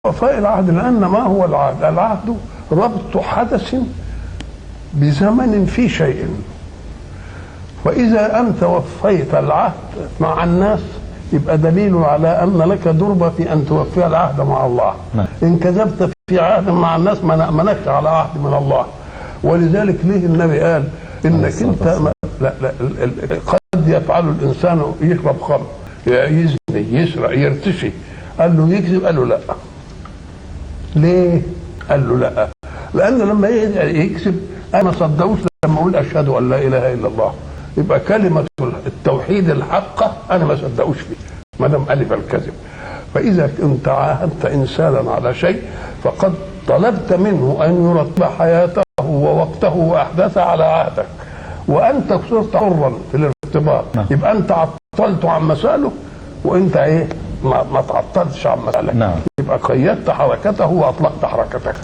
وفاء العهد، لأن ما هو العهد؟ العهد ربط حدث بزمن في شيء، وإذا أنت وفيت العهد مع الناس يبقى دليل على أن لك دربة في أن توفي العهد مع الله. إن كذبت في عهد مع الناس ما نأمنكش على عهد من الله. ولذلك ليه النبي قال إنك أنت لا قد يفعل الإنسان يشرب خمر، يزني، يسرق، يرتشي، قال له يكذب، قال له لا. ليه؟ قال له لا، لأن لما يكذب أنا ما صدقوش لما أقول أشهد أن لا إله إلا الله، يبقى كلمة التوحيد الحقة أنا ما صدقوش فيه ما دام ألف الكذب. فإذا كنت عاهدت إنسانا على شيء فقد طلبت منه أن يرتب حياته ووقته وأحداثه على عهدك، وأنت صرت حرا في الارتباط، يبقى أنت عطلت عن مسأله وأنت إيه؟ ما تعطلتش عن مسألك. يبقى قيدت حركته وأطلقت حركتك.